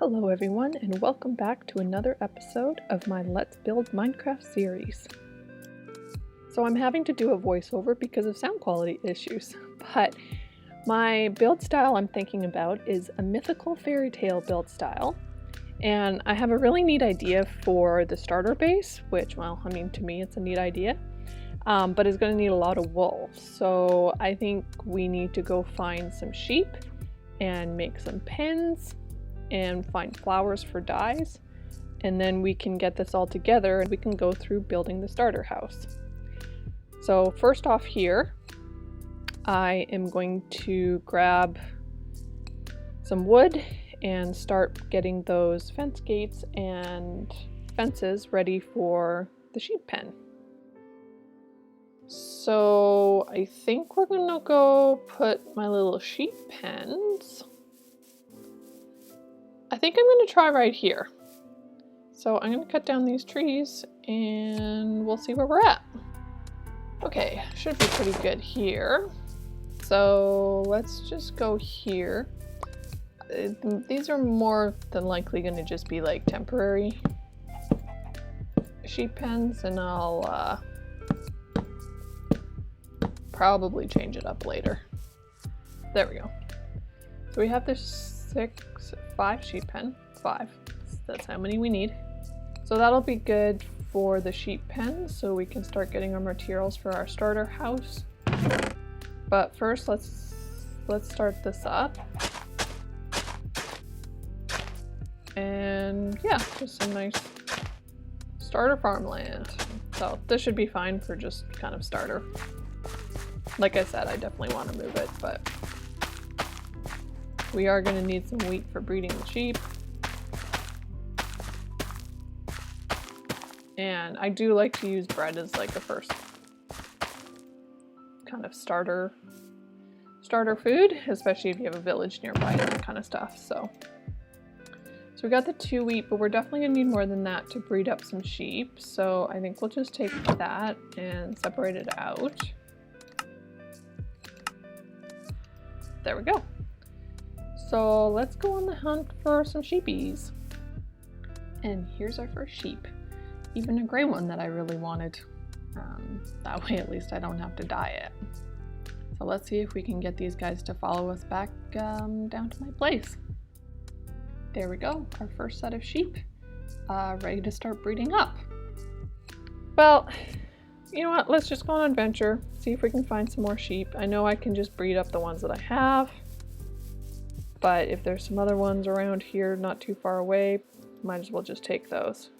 Hello everyone, and welcome back to another episode of my Let's Build Minecraft series. So I'm having to do a voiceover because of sound quality issues, but my build style I'm thinking about is a mythical fairy tale build style, and I have a really neat idea for the starter base, which, well, I mean, to me it's a neat idea, but it's going to need a lot of wool. So I think we need to go find some sheep and make some pens and find flowers for dyes, and then we can get this all together and we can go through building the starter house. So first off here, I am going to grab some wood and start getting those fence gates and fences ready for the sheep pen. So I think we're gonna go put my little sheep pens. I think I'm going to try right here. So I'm going to cut down these trees and we'll see where we're at. Okay, should be pretty good here. So let's just go here. These are more than likely going to just be like temporary sheep pens, and I'll probably change it up later. There we go. So we have this 5 sheep pen. 5. That's how many we need. So that'll be good for the sheep pen, so we can start getting our materials for our starter house. But first, let's start this up. And yeah, just some nice starter farmland. So this should be fine for just kind of starter. Like I said, I definitely want to move it, but we are going to need some wheat for breeding the sheep. And I do like to use bread as like a first kind of starter food, especially if you have a village nearby and that kind of stuff. So we got the 2 wheat, but we're definitely going to need more than that to breed up some sheep. So I think we'll just take that and separate it out. There we go. So let's go on the hunt for some sheepies. And here's our first sheep. Even a gray one that I really wanted. That way at least I don't have to dye it. So let's see if we can get these guys to follow us back down to my place. There we go, our first set of sheep, ready to start breeding up. Well, you know what, let's just go on an adventure, see if we can find some more sheep. I know I can just breed up the ones that I have, but if there's some other ones around here not too far away, might as well just take those.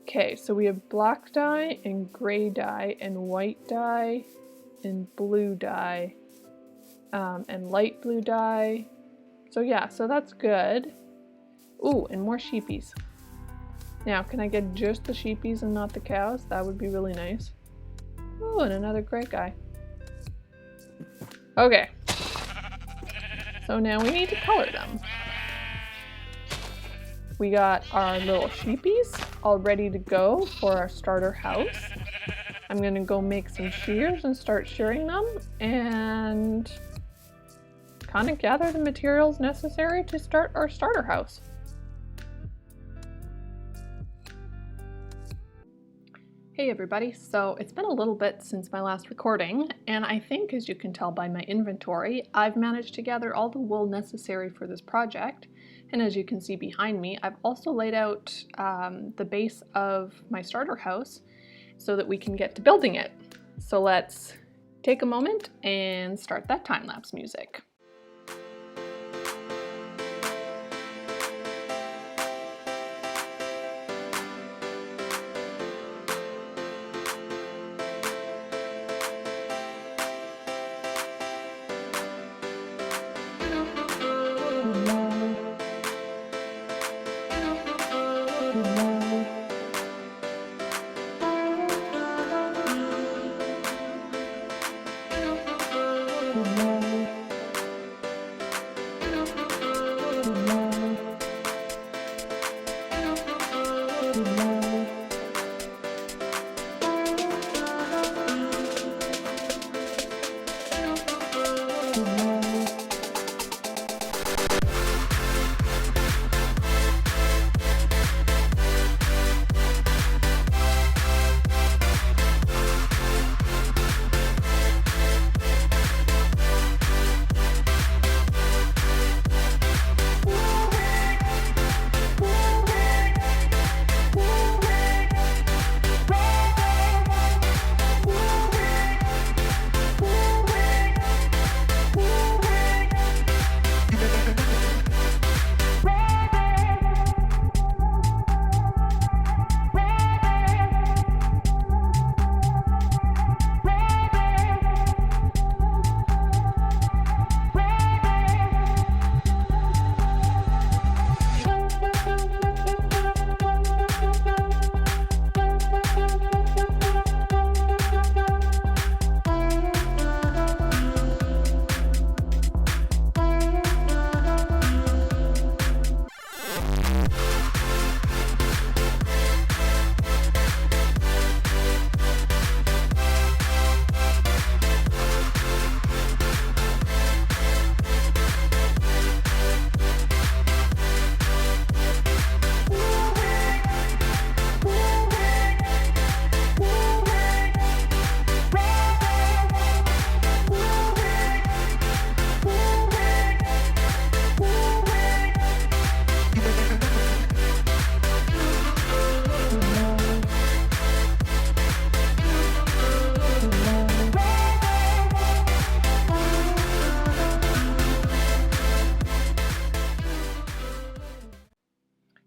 Okay, so we have black dye and gray dye and white dye and blue dye and light blue dye. So yeah, so that's good. Ooh, and more sheepies. Now, can I get just the sheepies and not the cows? That would be really nice. Oh, and another gray guy. Okay. So now we need to color them. We got our little sheepies all ready to go for our starter house. I'm gonna go make some shears and start shearing them and kind of gather the materials necessary to start our starter house. Hey everybody, so it's been a little bit since my last recording, and I think, as you can tell by my inventory, I've managed to gather all the wool necessary for this project. And as you can see behind me, I've also laid out the base of my starter house so that we can get to building it. So let's take a moment and start that time-lapse music.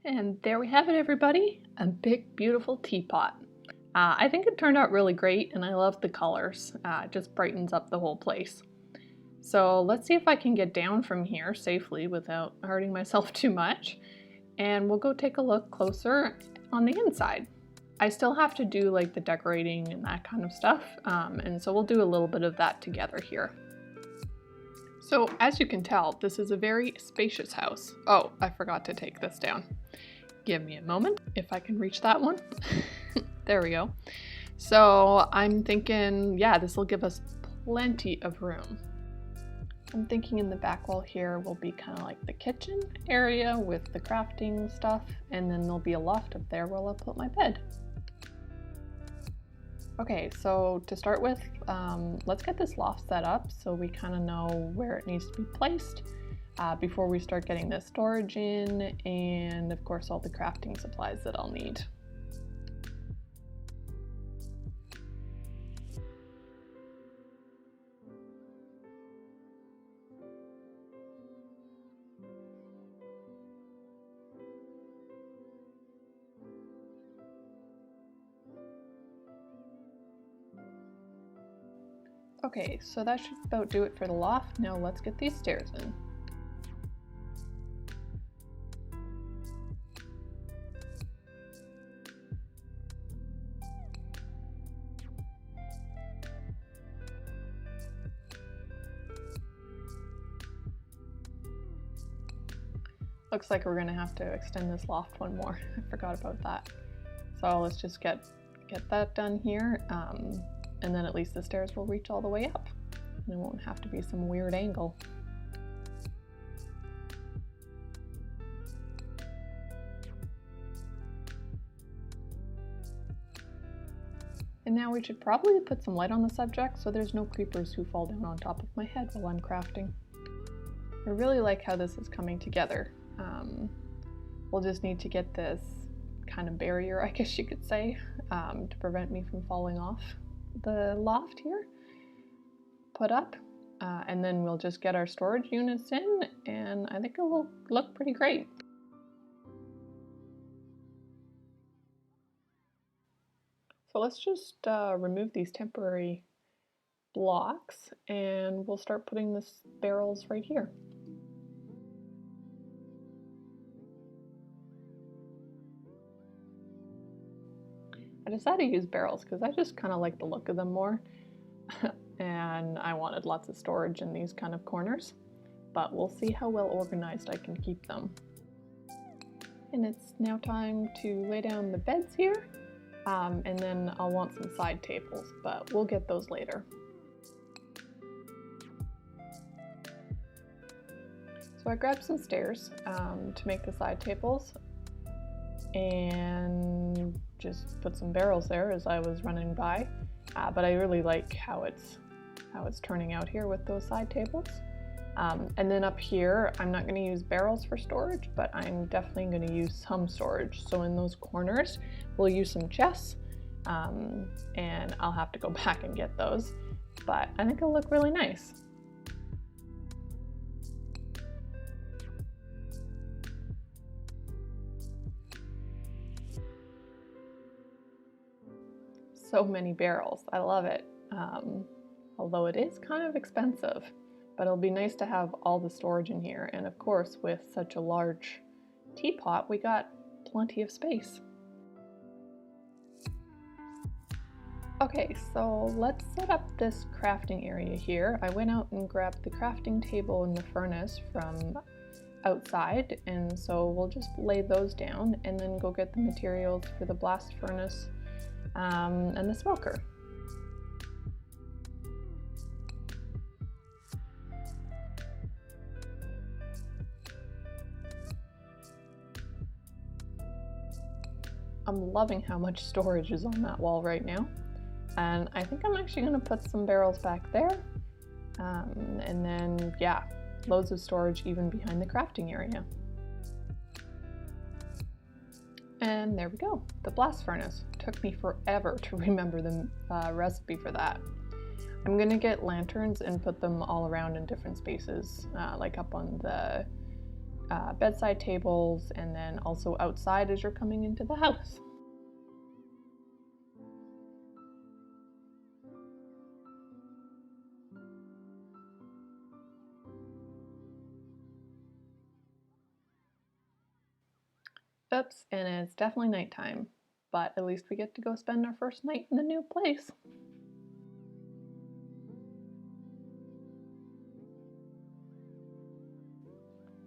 And there we have it, everybody, a big, beautiful teapot. I think it turned out really great, and I love the colors. It just brightens up the whole place. So let's see if I can get down from here safely without hurting myself too much. And we'll go take a look closer on the inside. I still have to do like the decorating and that kind of stuff, and so we'll do a little bit of that together here. So as you can tell, this is a very spacious house. Oh, I forgot to take this down. Give me a moment if I can reach that one. There we go. So I'm thinking, yeah, this will give us plenty of room. I'm thinking in the back wall here will be kind of like the kitchen area with the crafting stuff, and then there'll be a loft up there where I'll put my bed. Okay, so to start with, let's get this loft set up so we kind of know where it needs to be placed before we start getting the storage in, and of course all the crafting supplies that I'll need. Okay, so that should about do it for the loft. Now let's get these stairs in. Looks like we're gonna have to extend this loft one more. I forgot about that. So let's just get that done here. And then at least the stairs will reach all the way up. And it won't have to be some weird angle. And now we should probably put some light on the subject so there's no creepers who fall down on top of my head while I'm crafting. I really like how this is coming together. We'll just need to get this kind of barrier, I guess you could say, to prevent me from falling off the loft here, put up, and then we'll just get our storage units in, and I think it will look pretty great. So let's just remove these temporary blocks, and we'll start putting the barrels right here. I decided to use barrels because I just kind of like the look of them more. And I wanted lots of storage in these kind of corners, but we'll see how well organized I can keep them. And it's now time to lay down the beds here, and then I'll want some side tables, but we'll get those later. So I grabbed some stairs to make the side tables, and just put some barrels there as I was running by, but I really like how it's turning out here with those side tables. And then up here, I'm not going to use barrels for storage, but I'm definitely going to use some storage. So in those corners, we'll use some chests, and I'll have to go back and get those, but I think it'll look really nice. So many barrels, I love it. Although it is kind of expensive, but it'll be nice to have all the storage in here. And of course, with such a large teapot, we got plenty of space. Okay, so let's set up this crafting area here. I went out and grabbed the crafting table and the furnace from outside, and so we'll just lay those down and then go get the materials for the blast furnace and the smoker. I'm loving how much storage is on that wall right now, and I think I'm actually going to put some barrels back there, and then yeah, loads of storage even behind the crafting area. And there we go, the blast furnace. Took me forever to remember the recipe for that. I'm gonna get lanterns and put them all around in different spaces, like up on the bedside tables, and then also outside as you're coming into the house. Oops, and it's definitely nighttime, but at least we get to go spend our first night in the new place.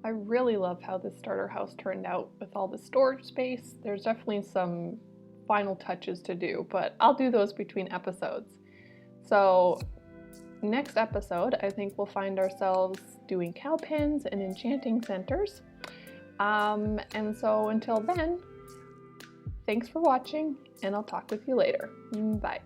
I really love how this starter house turned out with all the storage space. There's definitely some final touches to do, but I'll do those between episodes. So next episode, I think we'll find ourselves doing cow pens and enchanting centers. And so until then, thanks for watching, and I'll talk with you later. Bye.